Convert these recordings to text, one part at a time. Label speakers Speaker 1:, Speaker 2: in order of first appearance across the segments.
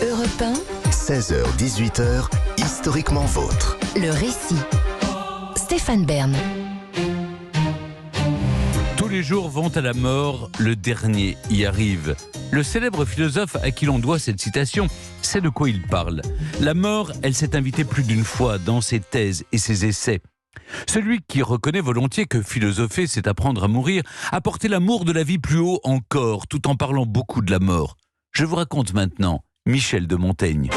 Speaker 1: Europe 1,
Speaker 2: 16h-18h, historiquement vôtre.
Speaker 1: le récit. Stéphane Bern.
Speaker 3: Tous les jours vont à la mort, le dernier y arrive. Le célèbre philosophe à qui l'on doit cette citation sait de quoi il parle. La mort, elle s'est invitée plus d'une fois dans ses thèses et ses essais. Celui qui reconnaît volontiers que philosopher, c'est apprendre à mourir, a porté l'amour de la vie plus haut encore, tout en parlant beaucoup de la mort. Je vous raconte maintenant Michel de Montaigne.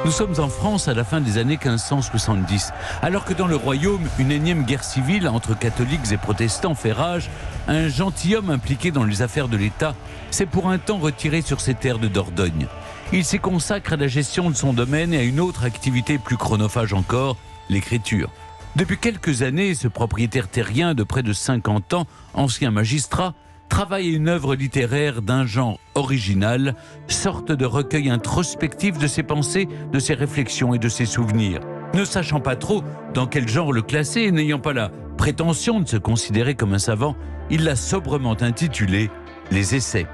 Speaker 3: Nous sommes en France à la fin des années 1570. Alors que dans le royaume, une énième guerre civile entre catholiques et protestants fait rage, un gentilhomme impliqué dans les affaires de l'État s'est pour un temps retiré sur ses terres de Dordogne. Il s'y consacre à la gestion de son domaine et à une autre activité plus chronophage encore, l'écriture. Depuis quelques années, ce propriétaire terrien de près de 50 ans, ancien magistrat, travaille à une œuvre littéraire d'un genre original, sorte de recueil introspectif de ses pensées, de ses réflexions et de ses souvenirs. Ne sachant pas trop dans quel genre le classer et n'ayant pas la prétention de se considérer comme un savant, il l'a sobrement intitulé « Les Essais ».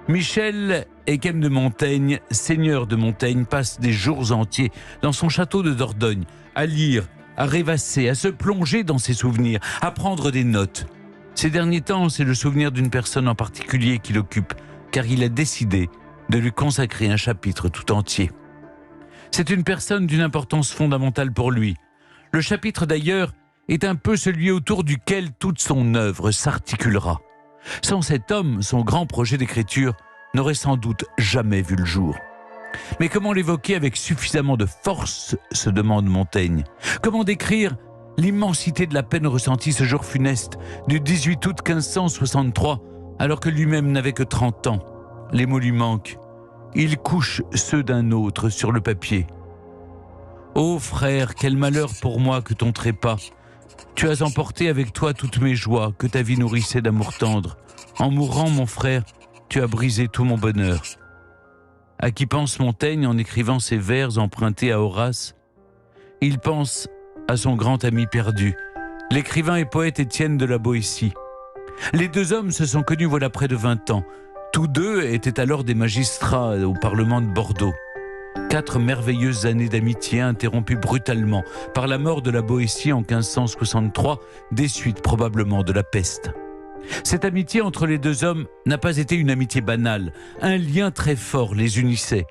Speaker 3: Michel Ayckem de Montaigne, seigneur de Montaigne, passe des jours entiers dans son château de Dordogne, à lire, à rêvasser, à se plonger dans ses souvenirs, à prendre des notes. Ces derniers temps, c'est le souvenir d'une personne en particulier qui l'occupe, car il a décidé de lui consacrer un chapitre tout entier. C'est une personne d'une importance fondamentale pour lui. Le chapitre d'ailleurs est un peu celui autour duquel toute son œuvre s'articulera. Sans cet homme, son grand projet d'écriture n'aurait sans doute jamais vu le jour. Mais comment l'évoquer avec suffisamment de force, se demande Montaigne. Comment décrire l'immensité de la peine ressentie ce jour funeste du 18 août 1563, alors que lui-même n'avait que 30 ans. Les mots lui manquent. Il couche ceux d'un autre sur le papier. « Ô frère, quel malheur pour moi que ton trépas. Tu as emporté avec toi toutes mes joies, que ta vie nourrissait d'amour tendre. En mourant, mon frère, tu as brisé tout mon bonheur. » À qui pense Montaigne en écrivant ces vers empruntés à Horace? Il pense à son grand ami perdu, l'écrivain et poète Étienne de la Boétie. Les deux hommes se sont connus voilà près de 20 ans. Tous deux étaient alors des magistrats au Parlement de Bordeaux. 4 merveilleuses années d'amitié interrompues brutalement par la mort de la Boétie en 1563, des suites probablement de la peste. Cette amitié entre les deux hommes n'a pas été une amitié banale, un lien très fort les unissait.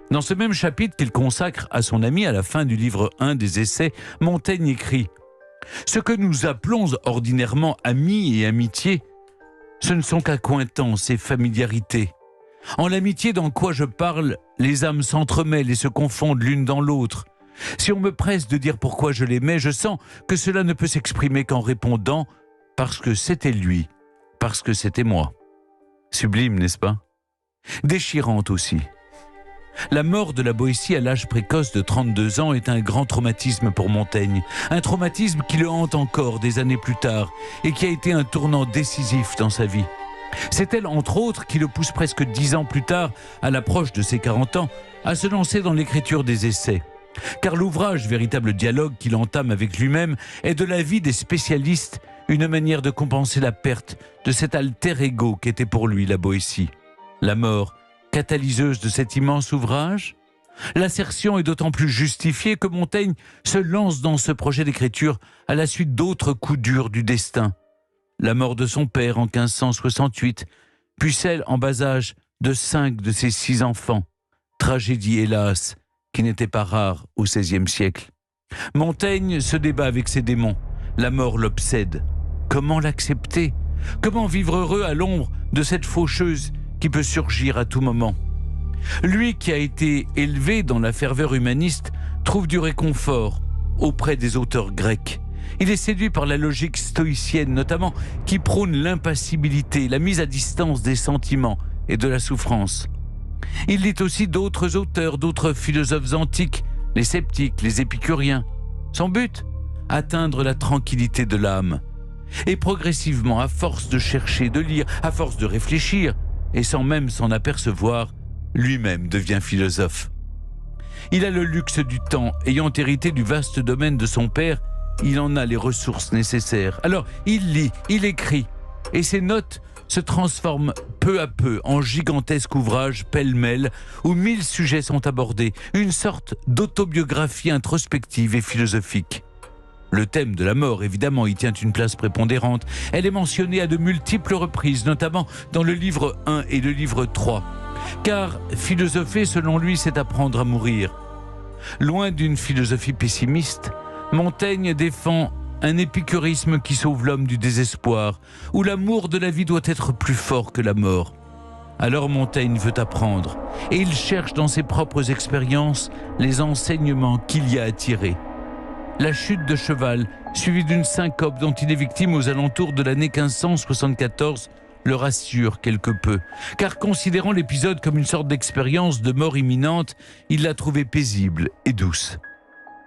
Speaker 3: Dans ce même chapitre qu'il consacre à son ami à la fin du livre 1 des Essais, Montaigne écrit « Ce que nous appelons ordinairement amis et amitié, ce ne sont qu'accointances et familiarités. En l'amitié dans quoi je parle, les âmes s'entremêlent et se confondent l'une dans l'autre. Si on me presse de dire pourquoi je l'aimais, je sens que cela ne peut s'exprimer qu'en répondant « parce que c'était lui, parce que c'était moi ». Sublime, n'est-ce pas? Déchirante aussi. La mort de la Boétie à l'âge précoce de 32 ans est un grand traumatisme pour Montaigne. Un traumatisme qui le hante encore des années plus tard et qui a été un tournant décisif dans sa vie. C'est elle, entre autres, qui le pousse presque 10 ans plus tard, à l'approche de ses 40 ans, à se lancer dans l'écriture des essais. Car l'ouvrage, véritable dialogue qu'il entame avec lui-même, est de l'avis des spécialistes une manière de compenser la perte de cet alter ego qu'était pour lui la Boétie. La mort, catalyseuse de cet immense ouvrage? L'assertion est d'autant plus justifiée que Montaigne se lance dans ce projet d'écriture à la suite d'autres coups durs du destin. La mort de son père en 1568, puis celle en bas âge de 5 de ses 6 enfants. Tragédie, hélas, qui n'était pas rare au XVIe siècle. Montaigne se débat avec ses démons. La mort l'obsède. Comment l'accepter? Comment vivre heureux à l'ombre de cette faucheuse qui peut surgir à tout moment? Lui qui a été élevé dans la ferveur humaniste trouve du réconfort auprès des auteurs grecs. Il est séduit par la logique stoïcienne notamment, qui prône l'impassibilité, la mise à distance des sentiments et de la souffrance. Il lit aussi d'autres auteurs, d'autres philosophes antiques, les sceptiques, les épicuriens. Son but? Atteindre la tranquillité de l'âme. Et progressivement, à force de chercher, de lire, à force de réfléchir, et sans même s'en apercevoir, lui-même devient philosophe. Il a le luxe du temps, ayant hérité du vaste domaine de son père, il en a les ressources nécessaires. Alors, il lit, il écrit, et ses notes se transforme peu à peu en gigantesque ouvrage pêle-mêle où 1000 sujets sont abordés, une sorte d'autobiographie introspective et philosophique. Le thème de la mort, évidemment, y tient une place prépondérante. Elle est mentionnée à de multiples reprises, notamment dans le livre 1 et le livre 3. Car philosopher, selon lui, c'est apprendre à mourir. Loin d'une philosophie pessimiste, Montaigne défend un épicurisme qui sauve l'homme du désespoir, où l'amour de la vie doit être plus fort que la mort. Alors Montaigne veut apprendre, et il cherche dans ses propres expériences les enseignements qu'il y a à tirer. La chute de cheval, suivie d'une syncope dont il est victime aux alentours de l'année 1574, le rassure quelque peu, car considérant l'épisode comme une sorte d'expérience de mort imminente, il l'a trouvée paisible et douce.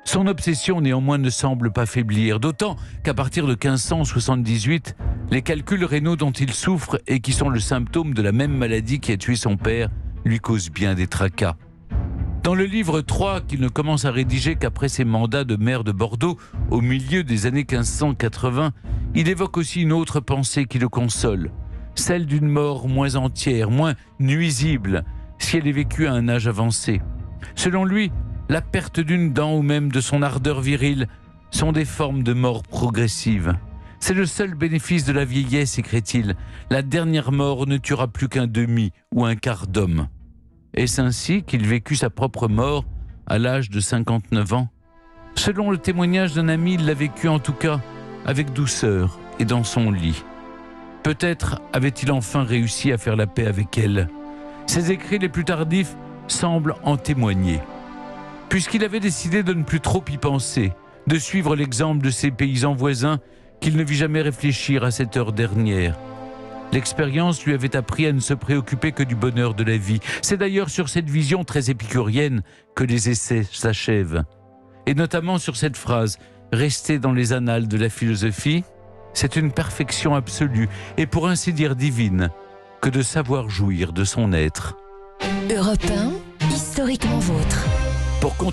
Speaker 3: Son obsession néanmoins ne semble pas faiblir, d'autant qu'à partir de 1578, les calculs rénaux dont il souffre et qui sont le symptôme de la même maladie qui a tué son père lui causent bien des tracas. Dans le livre 3, qu'il ne commence à rédiger qu'après ses mandats de maire de Bordeaux, au milieu des années 1580, il évoque aussi une autre pensée qui le console, celle d'une mort moins entière, moins nuisible, si elle est vécue à un âge avancé. Selon lui, la perte d'une dent ou même de son ardeur virile sont des formes de mort progressive. C'est le seul bénéfice de la vieillesse, écrit-il. La dernière mort ne tuera plus qu'un demi ou un quart d'homme. Est-ce ainsi qu'il vécut sa propre mort à l'âge de 59 ans ? Selon le témoignage d'un ami, il l'a vécu en tout cas avec douceur et dans son lit. Peut-être avait-il enfin réussi à faire la paix avec elle. Ses écrits les plus tardifs semblent en témoigner. Puisqu'il avait décidé de ne plus trop y penser, de suivre l'exemple de ses paysans voisins qu'il ne vit jamais réfléchir à cette heure dernière. L'expérience lui avait appris à ne se préoccuper que du bonheur de la vie. C'est d'ailleurs sur cette vision très épicurienne que les essais s'achèvent. Et notamment sur cette phrase, restée dans les annales de la philosophie, c'est une perfection absolue et pour ainsi dire divine que de savoir jouir de son être.
Speaker 1: Europe 1, historiquement vôtre.
Speaker 3: Pour